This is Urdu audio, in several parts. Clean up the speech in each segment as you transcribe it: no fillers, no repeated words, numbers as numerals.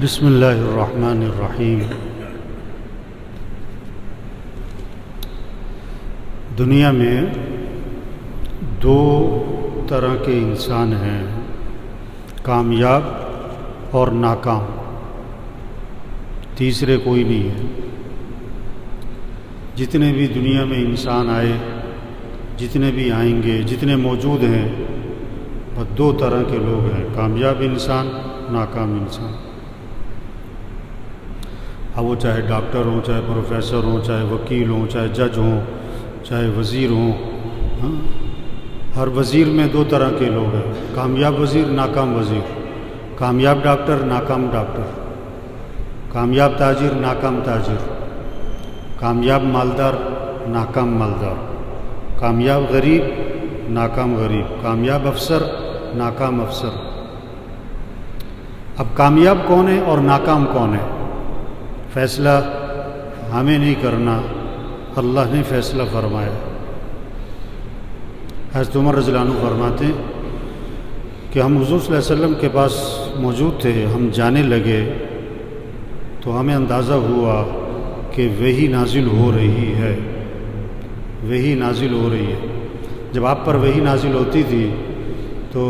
بسم اللہ الرحمن الرحیم۔ دنیا میں دو طرح کے انسان ہیں، کامیاب اور ناکام، تیسرے کوئی نہیں ہے۔ جتنے بھی دنیا میں انسان آئے، جتنے بھی آئیں گے، جتنے موجود ہیں، وہ دو طرح کے لوگ ہیں، کامیاب انسان، ناکام انسان۔ اب وہ چاہے ڈاکٹر ہوں، چاہے پروفیسر ہوں، چاہے وکیل ہوں، چاہے جج ہوں، چاہے وزیر ہوں، ہر وزیر میں دو طرح کے لوگ ہیں، کامیاب وزیر، ناکام وزیر، کامیاب ڈاکٹر، ناکام ڈاکٹر، کامیاب تاجر، ناکام تاجر، کامیاب مالدار، ناکام مالدار، کامیاب غریب، ناکام غریب، کامیاب افسر، ناکام افسر۔ اب کامیاب کون ہے اور ناکام کون ہے، فیصلہ ہمیں نہیں کرنا، اللہ نے فیصلہ فرمایا۔ حضرت عمر رضی اللہ عنہ فرماتے ہیں کہ ہم حضور صلی اللہ علیہ وسلم کے پاس موجود تھے، ہم جانے لگے تو ہمیں اندازہ ہوا کہ وحی نازل ہو رہی ہے، وحی نازل ہو رہی ہے۔ جب آپ پر وحی نازل ہوتی تھی تو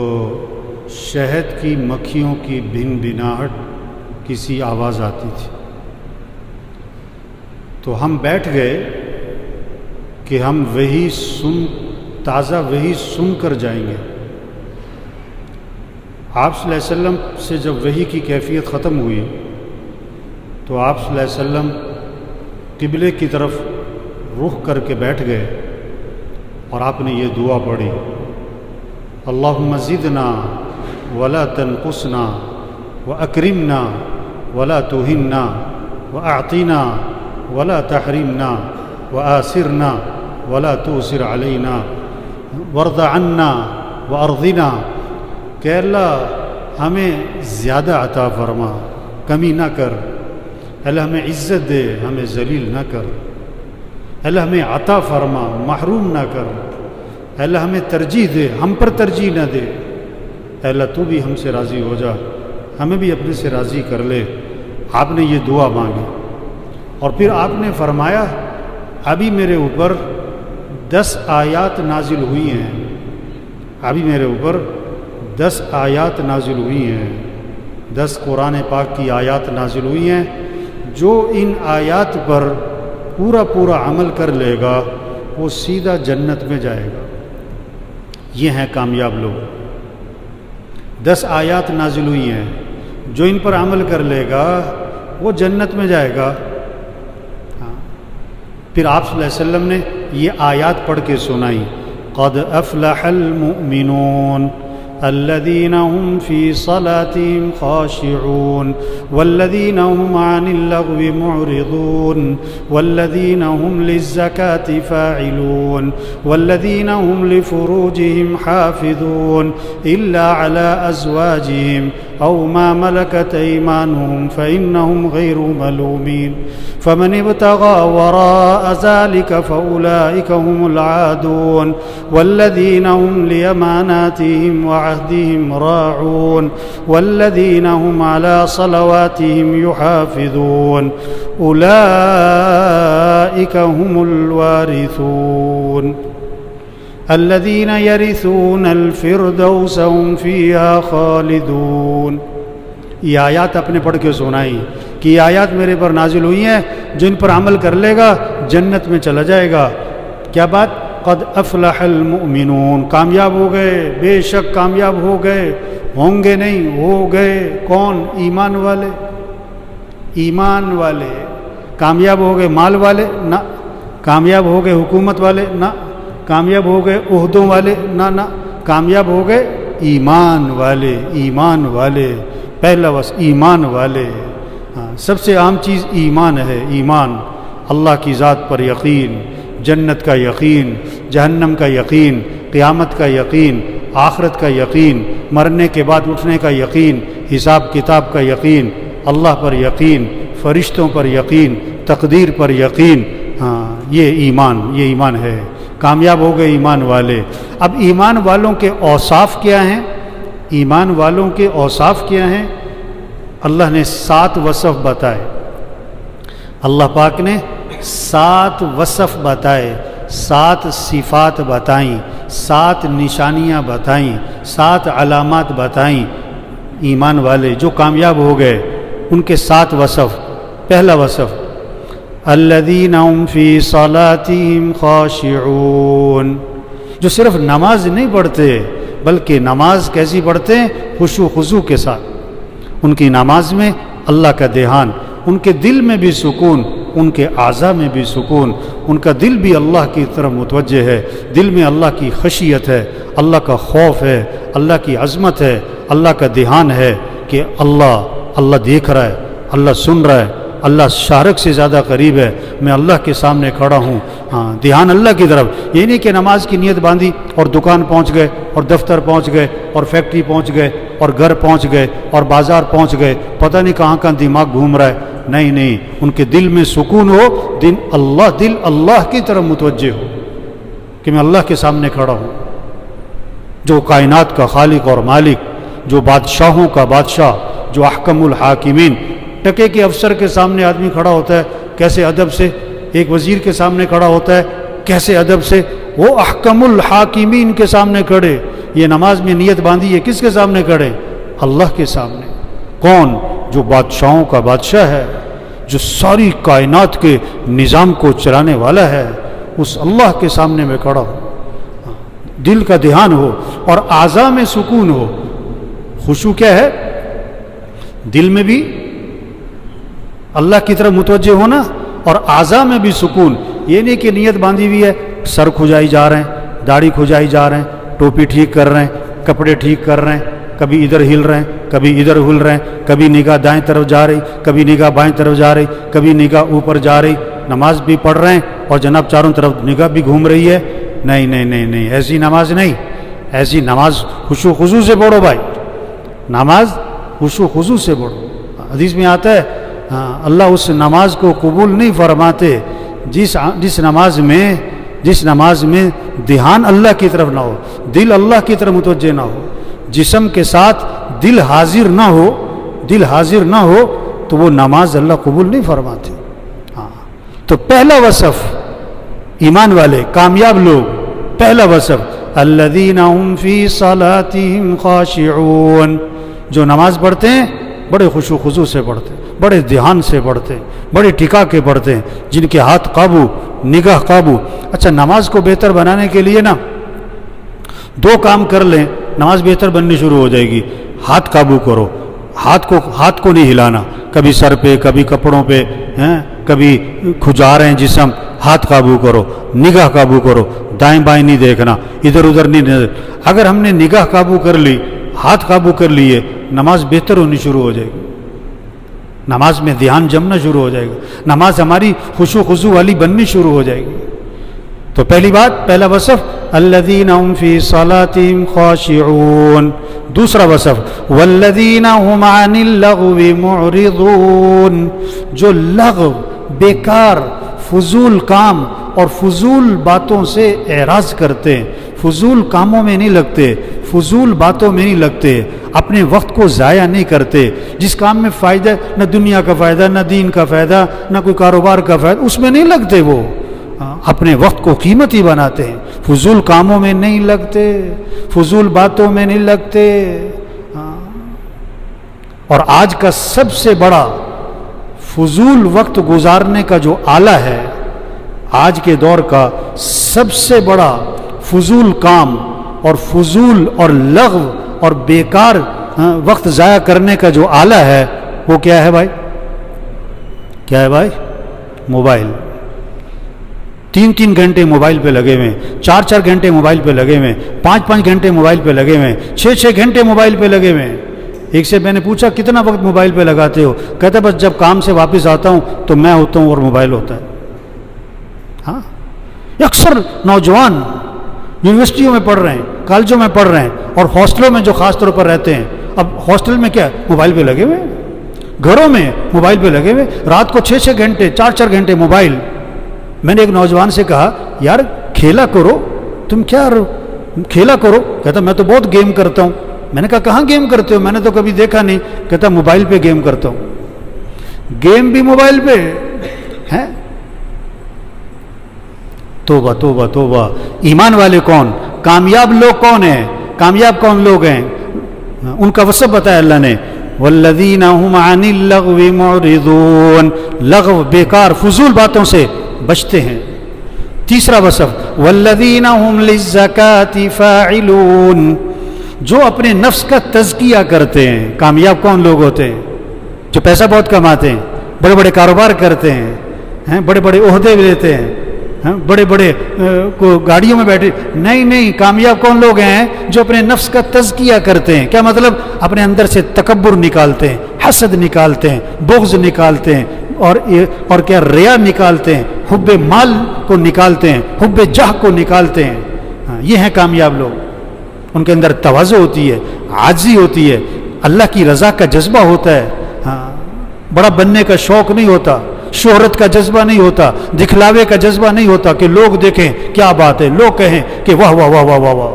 شہد کی مکھیوں کی بھن بھناہٹ کسی آواز آتی تھی، تو ہم بیٹھ گئے کہ ہم وحی تازہ وحی سن کر جائیں گے۔ آپ صلی اللہ علیہ وسلم سے جب وحی کی کیفیت ختم ہوئی تو آپ صلی اللہ علیہ وسلم قبلے کی طرف رخ کر کے بیٹھ گئے اور آپ نے یہ دعا پڑھی، اللہم زدنا ولا تنقصنا واکرمنا ولا تہنا واعطنا ولا تحرمنا وآثرنا ولا تؤثر علینا وارض عنا وارضنا، کہ اللہ ہمیں زیادہ عطا فرما، کمی نہ کر، اللہ ہمیں عزت دے، ہمیں ذلیل نہ کر، اللہ ہمیں عطا فرما، محروم نہ کر، اللہ ہمیں ترجیح دے، ہم پر ترجیح نہ دے، اللہ تو بھی ہم سے راضی ہو جا، ہمیں بھی اپنے سے راضی کر لے۔ آپ نے یہ دعا مانگی اور پھر آپ نے فرمایا ابھی میرے اوپر 10 آیات نازل ہوئی ہیں، ابھی میرے اوپر 10 آیات نازل ہوئی ہیں، 10 قرآن پاک کی آیات نازل ہوئی ہیں، جو ان آیات پر پورا عمل کر لے گا وہ سیدھا جنت میں جائے گا۔ یہ ہیں کامیاب لوگ، 10 آیات نازل ہوئی ہیں، جو ان پر عمل کر لے گا وہ جنت میں جائے گا۔ پھر آپ صلی اللہ علیہ وسلم نے یہ آیات پڑھ کے سنائی، قد افلح المؤمنون الذين هم في صلاتهم خاشعون والذين هم عن اللغو معرضون والذين هم للزكاة فاعلون والذين هم لفروجهم حافظون إلا على أزواجهم أو ما ملكت أيمانهم فإنهم غير ملومين فمن ابتغى وراء ذلك فأولئك هم العادون والذين هم لأماناتهم وعهدهم راعون والذين هم على صلواتهم يحافظون أولئك هم الوارثون الذين يرثون الفردوس هم فيها خالدون۔ یہ آیات اپنے پڑھ کے سنائی کہ یہ آیات میرے پر نازل ہوئی ہیں، جن پر عمل کر لے گا جنت میں چلا جائے گا۔ کیا بات؟ قد افلح المؤمنون، کامیاب ہو گئے، بے شک کامیاب ہو گئے، ہوں گے نہیں، ہو گئے۔ کون؟ ایمان والے، ایمان والے کامیاب ہو گئے۔ مال والے نہ، کامیاب ہو گئے حکومت والے نہ، کامیاب ہو گئے عہدوں والے نہ، کامیاب ہو گئے ایمان والے، ایمان والے، پہلا بس ایمان والے۔ سب سے عام چیز ایمان ہے، ایمان، اللہ کی ذات پر یقین، جنت کا یقین، جہنم کا یقین، قیامت کا یقین، آخرت کا یقین، مرنے کے بعد اٹھنے کا یقین، حساب کتاب کا یقین، اللہ پر یقین، فرشتوں پر یقین، تقدیر پر یقین۔ یہ ایمان ہے۔ کامیاب ہو گئے ایمان والے۔ اب ایمان والوں کے اوصاف کیا ہیں؟ ایمان والوں کے اوصاف کیا ہیں؟ اللہ نے 7 وصف بتائے، اللہ پاک نے 7 وصف بتائے، 7 صفات بتائیں، 7 نشانیاں بتائیں، 7 علامات بتائیں ایمان والے جو کامیاب ہو گئے، ان کے 7 وصف۔ پہلا وصف الذین هم فی صلاتہم خاشعون، جو صرف نماز نہیں پڑھتے بلکہ نماز کیسی پڑھتے ہیں؟ خشوع و خضوع کے ساتھ۔ ان کی نماز میں اللہ کا دھیان، ان کے دل میں بھی سکون، ان کے اعضاء میں بھی سکون، ان کا دل بھی اللہ کی طرف متوجہ ہے، دل میں اللہ کی خشیت ہے، اللہ کا خوف ہے، اللہ کی عظمت ہے، اللہ کا دھیان ہے کہ اللہ دیکھ رہا ہے، اللہ سن رہا ہے، اللہ شارک سے زیادہ قریب ہے، میں اللہ کے سامنے کھڑا ہوں۔ ہاں، دھیان اللہ کی طرف، یہ نہیں کہ نماز کی نیت باندھی اور دکان پہنچ گئے اور دفتر پہنچ گئے اور فیکٹری پہنچ گئے اور گھر پہنچ گئے اور بازار پہنچ گئے، پتہ نہیں کہاں کہاں دماغ گھوم رہا ہے۔ نہیں، ان کے دل میں سکون ہو، دل اللہ کی طرف متوجہ ہو کہ میں اللہ کے سامنے کھڑا ہوں، جو کائنات کا خالق اور مالک، جو بادشاہوں کا بادشاہ، جو احکم الحاکمین۔ ٹکے کے افسر کے سامنے آدمی کھڑا ہوتا ہے کیسے ادب سے، ایک وزیر کے سامنے کھڑا ہوتا ہے کیسے ادب سے، وہ احکم الحاکمین کے سامنے کھڑے۔ یہ نماز میں نیت باندھی ہے، کس کے سامنے کھڑے؟ اللہ کے سامنے۔ کون؟ جو بادشاہوں کا بادشاہ ہے، جو ساری کائنات کے نظام کو چلانے والا ہے، اس اللہ کے سامنے میں کھڑا ہو، دل کا دھیان ہو اور اعضاء میں سکون ہو۔ خشوع کیا ہے؟ دل میں بھی اللہ کی طرف متوجہ ہونا اور اعضاء میں بھی سکون۔ یہ نہیں کہ نیت باندھی ہوئی ہے، سر کھجائی جا رہے ہیں، داڑھی کھجائی جا رہے ہیں، ٹوپی ٹھیک کر رہے ہیں، کپڑے ٹھیک کر رہے ہیں، کبھی ادھر ہل رہے ہیں، کبھی ادھر ہل رہے ہیں، کبھی نگاہ دائیں طرف جا رہی، کبھی نگاہ بائیں طرف جا رہی، کبھی نگاہ اوپر جا رہی، نماز بھی پڑھ رہے ہیں اور جناب چاروں طرف نگاہ بھی گھوم رہی ہے۔ نہیں، ایسی نماز نہیں۔ ایسی نماز خشوع و خضوع سے پڑھو بھائی، نماز خشوع و خضوع سے پڑھو۔ حدیث میں آتا ہے اللہ اس نماز کو قبول نہیں فرماتے جس نماز میں دھیان اللہ کی طرف نہ ہو، دل اللہ کی طرف متوجہ نہ ہو، جسم کے ساتھ دل حاضر نہ ہو تو وہ نماز اللہ قبول نہیں فرماتے۔ ہاں، تو پہلا وصف ایمان والے کامیاب لوگ، پہلا وصف الذین هم فی صلاتہم خاشعون، جو نماز پڑھتے ہیں بڑے خشوع و خضوع سے پڑھتے ہیں، بڑے دھیان سے پڑھتے ہیں، بڑے ٹکا کے پڑھتے ہیں، جن کے ہاتھ قابو، نگاہ قابو۔ اچھا، نماز کو بہتر بنانے کے لیے نا 2 کام کر لیں، نماز بہتر بننی شروع ہو جائے گی۔ ہاتھ قابو کرو، ہاتھ کو نہیں ہلانا، کبھی سر پہ، کبھی کپڑوں پہ، کبھی کھجا رہے ہیں جسم، ہاتھ قابو کرو، نگاہ قابو کرو، دائیں بائیں نہیں دیکھنا، ادھر ادھر نہیں نظر۔ اگر ہم نے نگاہ قابو کر لی، ہاتھ قابو کر لیے، نماز بہتر ہونی شروع ہو جائے گی، نماز میں دھیان جمنا شروع ہو جائے گا، نماز ہماری خشوع و خضوع والی بننی شروع ہو جائے گی۔ تو پہلی بات، پہلا وصف الذین هم فی صلاتہم خاشعون۔ دوسرا وصف والذین هم عن اللغو معرضون، جو لغو، بیکار، فضول کام اور فضول باتوں سے اعراض کرتے ہیں، فضول کاموں میں نہیں لگتے، فضول باتوں میں نہیں لگتے، اپنے وقت کو ضائع نہیں کرتے، جس کام میں فائدہ، نہ دنیا کا فائدہ، نہ دین کا فائدہ، نہ کوئی کاروبار کا فائدہ، اس میں نہیں لگتے، وہ اپنے وقت کو قیمتی بناتے ہیں، فضول کاموں میں نہیں لگتے، فضول باتوں میں نہیں لگتے۔ اور آج کا سب سے بڑا فضول وقت گزارنے کا جو آلہ ہے، آج کے دور کا سب سے بڑا فضول کام اور فضول اور لغو اور بیکار وقت ضائع کرنے کا جو آلہ ہے، وہ کیا ہے بھائی؟ کیا ہے بھائی؟ موبائل۔ 3 گھنٹے موبائل پہ لگے ہوئے، 4 گھنٹے موبائل پہ لگے ہوئے، 5 گھنٹے موبائل پہ لگے ہوئے، 6 گھنٹے موبائل پہ لگے ہوئے۔ ایک سے میں نے پوچھا کتنا وقت موبائل پہ لگاتے ہو؟ کہتا بس جب کام سے واپس آتا ہوں تو میں ہوتا ہوں اور موبائل ہوتا ہے۔ ہاں، اکثر نوجوان یونیورسٹیوں میں پڑھ رہے ہیں، کالجوں میں پڑھ رہے ہیں، اور ہاسٹلوں میں جو خاص طور پر رہتے ہیں، اب ہاسٹل میں کیا موبائل پہ لگے ہوئے، گھروں میں موبائل پہ لگے ہوئے، رات کو 6 گھنٹے 4 گھنٹے موبائل۔ میں نے ایک نوجوان سے کہا یار کھیلا کرو، تم کیا کھیلا کرو؟ کہتا میں تو بہت گیم کرتا ہوں۔ میں نے کہا کہاں گیم کرتے ہو؟ میں نے تو کبھی دیکھا نہیں. کہتا موبائل پہ گیم کرتا ہوں. گیم بھی موبائل پہ ہے؟ توبہ توبہ توبہ. ایمان والے کون؟ کامیاب لوگ کون ہیں؟ کامیاب کون لوگ ہیں؟ ان کا وصف بتایا اللہ نے، والذین هم عن اللغو معرضون، لغو بیکار فضول باتوں سے بچتے ہیں. تیسرا وصف والذین هم للزکاۃ فاعلون، جو اپنے نفس کا تزکیہ کرتے ہیں. کامیاب کون لوگ ہوتے ہیں؟ جو پیسہ بہت کماتے ہیں، بڑے بڑے کاروبار کرتے ہیں، بڑے بڑے عہدے لیتے ہیں، بڑے بڑے گاڑیوں میں بیٹھے. نہیں، کامیاب کون لوگ ہیں؟ جو اپنے نفس کا تزکیہ کرتے ہیں. کیا مطلب؟ اپنے اندر سے تکبر نکالتے ہیں، حسد نکالتے ہیں، بغض نکالتے ہیں، اور کیا ریا نکالتے ہیں، حب مال کو نکالتے ہیں، حب جاہ کو نکالتے ہیں. یہ ہیں کامیاب لوگ. ان کے اندر تواضع ہوتی ہے، عاجزی ہوتی ہے، اللہ کی رضا کا جذبہ ہوتا ہے. بڑا بننے کا شوق نہیں ہوتا، شہرت کا جذبہ نہیں ہوتا، دکھلاوے کا جذبہ نہیں ہوتا کہ لوگ دیکھیں کیا بات ہے، لوگ کہیں کہ واہ واہ واہ واہ واہ واہ.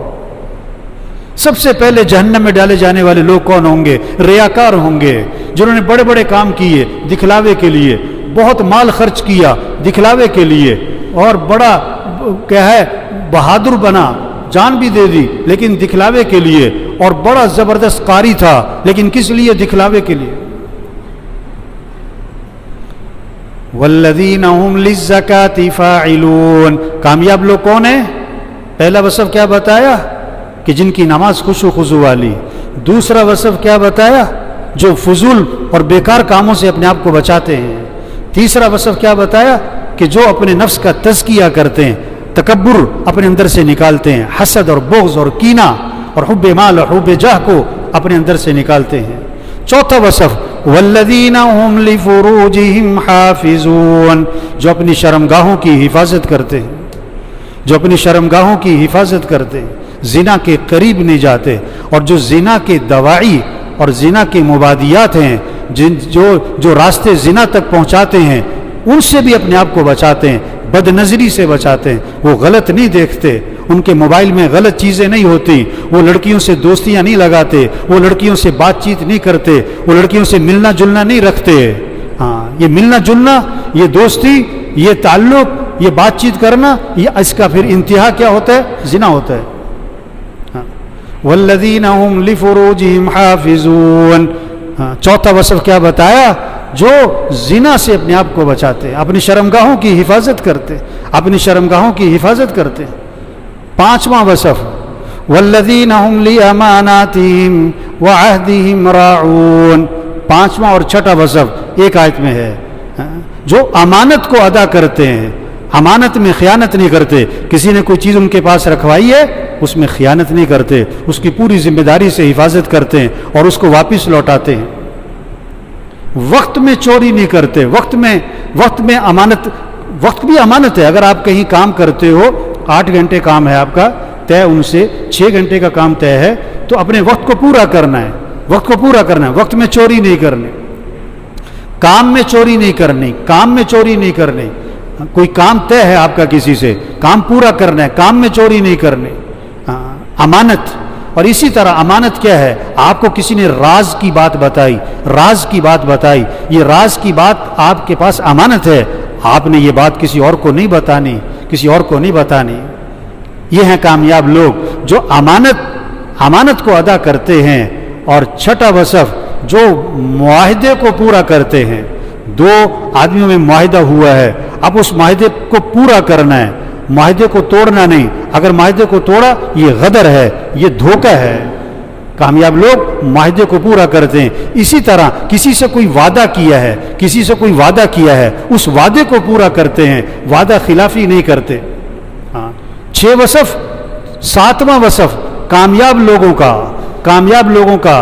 سب سے پہلے جہنم میں ڈالے جانے والے لوگ کون ہوں گے؟ ریاکار ہوں گے، جنہوں نے بڑے بڑے کام کیے دکھلاوے کے لیے، بہت مال خرچ کیا دکھلاوے کے لیے، اور بڑا کیا ہے بہادر بنا، جان بھی دے دی لیکن دکھلاوے کے لیے، اور بڑا زبردست قاری تھا لیکن کس لیے؟ دکھلاوے کے لیے. والذین هم للزکاۃ فاعلون، کامیاب لوگ کون ہیں؟ پہلا وصف کیا بتایا؟ کہ جن کی نماز خشوع و خضوع والی. دوسرا وصف کیا بتایا؟ جو فضول اور بیکار کاموں سے اپنے آپ کو بچاتے ہیں. تیسرا وصف کیا بتایا؟ کہ جو اپنے نفس کا تزکیہ کرتے ہیں، تکبر اپنے اندر سے نکالتے ہیں، حسد اور بغض اور کینہ اور حب مال اور حب جاہ کو اپنے اندر سے نکالتے ہیں. چوتھا وصف والذین هم لفروجہم حافظون، جو اپنی شرمگاہوں کی حفاظت کرتے ہیں، جو اپنی شرمگاہوں کی حفاظت کرتے ہیں، زنا کے قریب نہیں جاتے، اور جو زنا کے دواعی اور زنا کے مبادیات ہیں، جو راستے زنا تک پہنچاتے ہیں، ان سے بھی اپنے آپ کو بچاتے ہیں، بد نظری سے بچاتے ہیں. وہ غلط نہیں دیکھتے، ان کے موبائل میں غلط چیزیں نہیں ہوتی، وہ لڑکیوں سے دوستیاں نہیں لگاتے، وہ لڑکیوں سے بات چیت نہیں کرتے، وہ لڑکیوں سے ملنا جلنا نہیں رکھتے. یہ ملنا جلنا، یہ دوستی، یہ تعلق، یہ بات چیت کرنا، یہ اس کا پھر انتہا کیا ہوتا ہے؟ زنا ہوتا ہے. والذین هم لفروجہم حافظون. چوتھا وصف کیا بتایا؟ جو زنا سے اپنے آپ کو بچاتے ہیں، اپنی شرمگاہوں کی حفاظت کرتے، اپنی شرمگاہوں کی حفاظت کرتے. پانچواں وصف والذین هم لأماناتہم وعہدہم راعون. پانچواں اور چھٹا وصف ایک آیت میں ہے. جو امانت کو ادا کرتے ہیں، امانت میں خیانت نہیں کرتے. کسی نے کوئی چیز ان کے پاس رکھوائی ہے، اس میں خیانت نہیں کرتے، اس کی پوری ذمہ داری سے حفاظت کرتے ہیں اور اس کو واپس لوٹاتے ہیں. وقت میں چوری نہیں کرتے. وقت میں امانت، وقت بھی امانت ہے. اگر آپ کہیں کام کرتے ہو، 8 گھنٹے کام ہے آپ کا طے، ان سے 6 گھنٹے کا کام طے ہے، تو اپنے وقت کو پورا کرنا ہے، وقت کو پورا کرنا ہے. وقت میں چوری نہیں کرنی، کام میں چوری نہیں کرنی، کام میں چوری نہیں کرنی. کوئی کام طے ہے آپ کا کسی سے، کام پورا کرنا ہے، کام میں چوری نہیں کرنی. امانت. اور اسی طرح امانت کیا ہے؟ آپ کو کسی نے راز کی بات بتائی، راز کی بات بتائی، یہ راز کی بات آپ کے پاس امانت ہے، آپ نے یہ بات کسی اور کو نہیں بتانی، کسی اور کو نہیں بتانی. یہ ہیں کامیاب لوگ جو امانت کو ادا کرتے ہیں. اور چھٹا وصف جو معاہدے کو پورا کرتے ہیں. 2 آدمیوں میں معاہدہ ہوا ہے، اب اس معاہدے کو پورا کرنا ہے، معاہدے کو توڑنا نہیں. اگر معاہدے کو توڑا یہ غدر ہے، یہ دھوکہ ہے. کامیاب لوگ معاہدے کو پورا کرتے ہیں. اسی طرح کسی سے کوئی وعدہ کیا ہے، کسی سے کوئی وعدہ کیا ہے، اس وعدے کو پورا کرتے ہیں، وعدہ خلافی نہیں کرتے. 6 وصف. 7واں وصف کامیاب لوگوں کا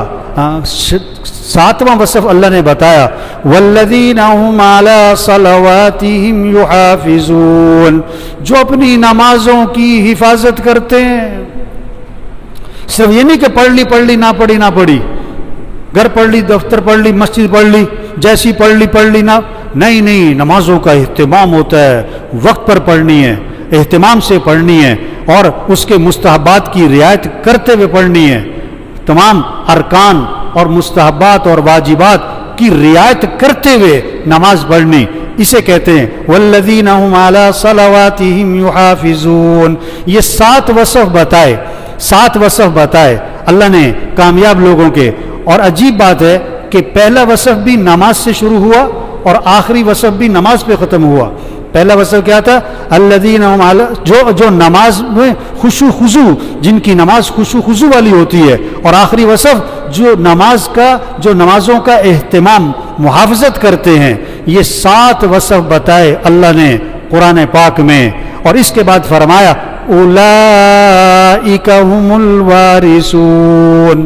7واں وصف اللہ نے بتایا والذین هم علی صلواتہم یحافظون، جو اپنی نمازوں کی حفاظت کرتے ہیں. صرف یہ نہیں کہ پڑھ لی نہ پڑھی، گھر پڑھ لی، دفتر پڑھ لی، مسجد پڑھ لی، جیسی پڑھ لی نہ. نہیں، نمازوں کا اہتمام ہوتا ہے، وقت پر پڑھنی ہے، اہتمام سے پڑھنی ہے، اور اس کے مستحبات کی رعایت کرتے ہوئے پڑھنی ہے. تمام ارکان اور مستحبات اور واجبات کی رعایت کرتے ہوئے نماز پڑھنی، اسے کہتے ہیں والذین هم علی صلواتہم یحافظون۔ یہ 7 وصف بتائے اللہ نے کامیاب لوگوں کے، اور عجیب بات ہے کہ پہلا وصف بھی نماز سے شروع ہوا اور آخری وصف بھی نماز پہ ختم ہوا۔ پہلا وصف کیا تھا؟ الذین هم علی، جو نماز میں خشوع خضوع، جن کی نماز خشوع خضوع والی ہوتی ہے، اور آخری وصف جو نمازوں کا اہتمام محافظت کرتے ہیں۔ یہ 7 وصف بتائے اللہ نے قرآن پاک میں، اور اس کے بعد فرمایا اولئک هم الوارثون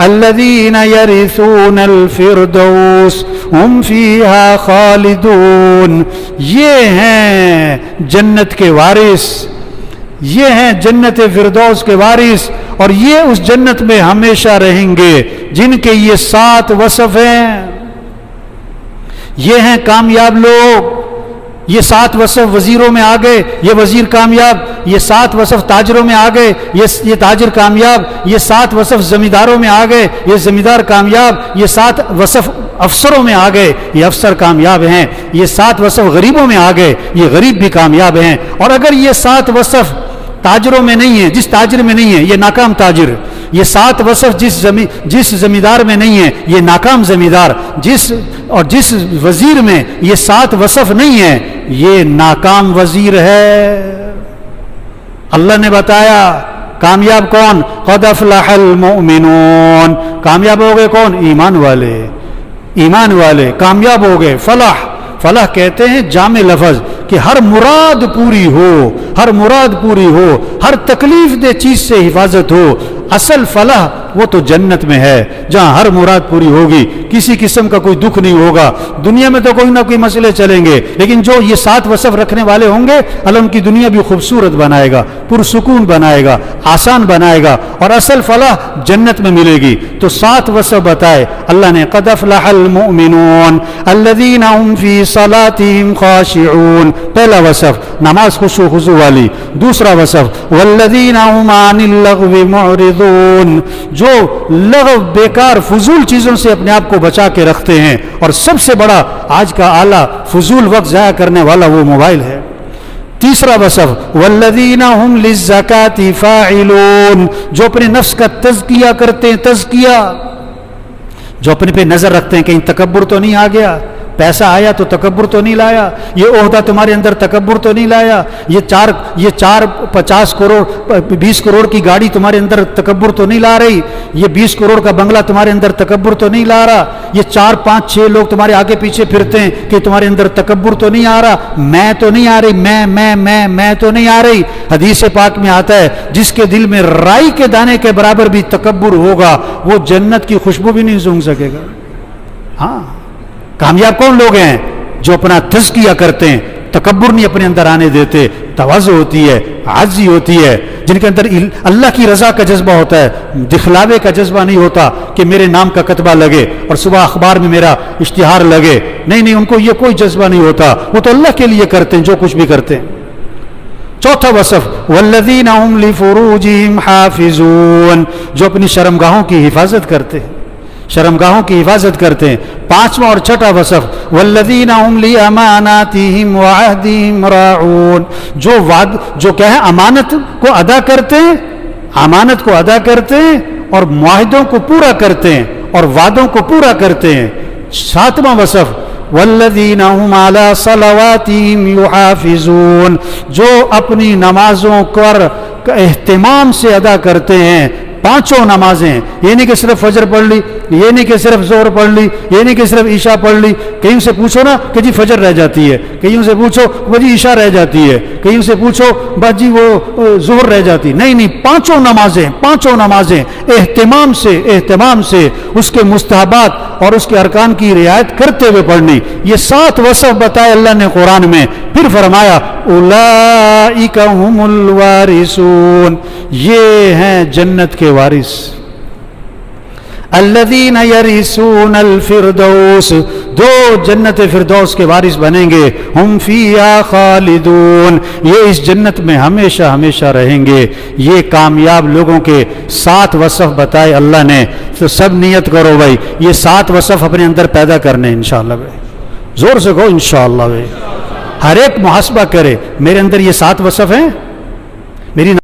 الذین یرثون الفردوس هم فیہا خالدون۔ یہ ہیں جنت کے وارث، یہ ہیں جنت فردوس کے وارث، اور یہ اس جنت میں ہمیشہ رہیں گے، جن کے یہ 7 وصف ہیں۔ یہ ہیں کامیاب لوگ۔ یہ 7 وصف وزیروں میں آ گئے، یہ وزیر کامیاب۔ یہ 7 وصف تاجروں میں آ گئے، یہ تاجر کامیاب۔ یہ 7 وصف زمینداروں میں آ گئے، یہ زمیندار کامیاب۔ یہ 7 وصف افسروں میں آ گئے، یہ افسر کامیاب ہیں۔ یہ 7 وصف غریبوں میں آ گئے، یہ غریب بھی کامیاب ہیں۔ اور اگر یہ 7 وصف تاجروں میں نہیں ہیں، جس تاجر میں نہیں ہے یہ ناکام تاجر۔ یہ 7 وصف جس زمیندار میں نہیں ہے یہ ناکام زمیندار۔ جس وزیر میں یہ 7 وصف نہیں ہے یہ ناکام وزیر ہے۔ اللہ نے بتایا کامیاب کون؟ قد افلح المؤمنون۔ کامیاب ہو گئے کون؟ ایمان والے کامیاب ہو گئے۔ فلاح کہتے ہیں جامع لفظ کہ ہر مراد پوری ہو، ہر تکلیف دہ چیز سے حفاظت ہو۔ اصل فلاح وہ تو جنت میں ہے جہاں ہر مراد پوری ہوگی، کسی قسم کا کوئی دکھ نہیں ہوگا۔ دنیا میں تو کوئی نہ کوئی مسئلے چلیں گے، لیکن جو یہ 7 وصف رکھنے والے ہوں گے اللہ ان کی دنیا بھی خوبصورت بنائے گا، پرسکون بنائے گا، آسان بنائے گا، اور اصل فلاح جنت میں ملے گی۔ تو 7 وصف بتائے اللہ نے، قد افلح المؤمنون الذین هم فی صلاتهم خاشعون۔ پہلا وصف نماز خشوع خضوع والی۔ دوسرا وصف والذین هم عن اللغو معرضون، جو لغو بیکار فضول چیزوں سے اپنے آپ کو بچا کے رکھتے ہیں، اور سب سے بڑا آج کا آلہ فضول وقت ضائع کرنے والا وہ موبائل ہے۔ تیسرا وصف والذین هم للزکاة فاعلون، جو اپنے نفس کا تزکیہ کرتے ہیں، جو اپنے پہ نظر رکھتے ہیں کہیں تکبر تو نہیں آ گیا، پیسہ آیا تو تکبر تو نہیں لایا، یہ عہدہ تمہارے اندر تکبر تو نہیں لایا، یہ 50 کروڑ 20 کروڑ کی گاڑی تمہارے اندر تکبر تو نہیں لا رہی، یہ 20 کروڑ کا بنگلہ تمہارے اندر تکبر تو نہیں لا رہا، یہ 4 5 6 لوگ تمہارے آگے پیچھے پھرتے ہیں کہ تمہارے اندر تکبر تو نہیں آ رہا، میں تو نہیں آ رہی، میں تو نہیں آ رہی۔ حدیث پاک میں آتا ہے جس کے دل میں رائی کے دانے کے برابر بھی تکبر ہوگا وہ جنت کی خوشبو بھی نہیں سونگھ سکے گا۔ ہاں، کامیاب کون لوگ ہیں؟ جو اپنا تزکیہ کرتے ہیں، تکبر نہیں اپنے اندر آنے دیتے، تواضع ہوتی ہے، عاجزی ہوتی ہے، جن کے اندر اللہ کی رضا کا جذبہ ہوتا ہے، دکھلاوے کا جذبہ نہیں ہوتا کہ میرے نام کا کتبہ لگے اور صبح اخبار میں میرا اشتہار لگے، نہیں، ان کو یہ کوئی جذبہ نہیں ہوتا، وہ تو اللہ کے لیے کرتے ہیں جو کچھ بھی کرتے ہیں۔ چوتھا وصف والذین هم لفروجهم حافظون، جو اپنی شرمگاہوں کی حفاظت کرتے ہیں، پانچواں اور چھٹا وصف والذین هم لأماناتهم وعهدهم راعون، جو کیا ہے امانت کو ادا کرتے ہیں اور معاہدوں کو پورا کرتے ہیں اور وعدوں کو پورا کرتے ہیں۔ ساتواں وصف والذین هم علی صلواتهم یحافظون، جو اپنی نمازوں پر اہتمام سے ادا کرتے ہیں۔ 5 نمازیں، یہ نہیں کہ صرف فجر پڑھ لی، یہ نہیں کہ صرف ظہر پڑھ لی، یہ نہیں کہ صرف عشاء پڑھ لی، کہیں سے پوچھو نا کہ جی فجر رہ جاتی ہے، کہیں سے پوچھو وہ جی عشاء رہ جاتی ہے، کہیں سے پوچھو بس جی وہ ظہر رہ جاتی، نہیں، 5 نمازیں اہتمام سے اس کے مستحبات اور اس کے ارکان کی رعایت کرتے ہوئے پڑھنی۔ یہ 7 وصف بتائے اللہ نے قرآن میں، پھر فرمایا اولئک هم الوارثون، یہ ہیں جنت کے وارث۔ الذین یرثون الفردوس، دو جنت فردوس کے وارث بنیں گے، ہم فیہا خالدون، یہ اس جنت میں ہمیشہ ہمیشہ رہیں گے۔ یہ کامیاب لوگوں کے 7 وصف بتائے اللہ نے، تو سب نیت کرو بھائی یہ 7 وصف اپنے اندر پیدا کرنے انشاءاللہ بھائی، زور سے کہو انشاءاللہ بھائی، ہر ایک محاسبہ کرے میرے اندر یہ 7 وصف ہیں، میری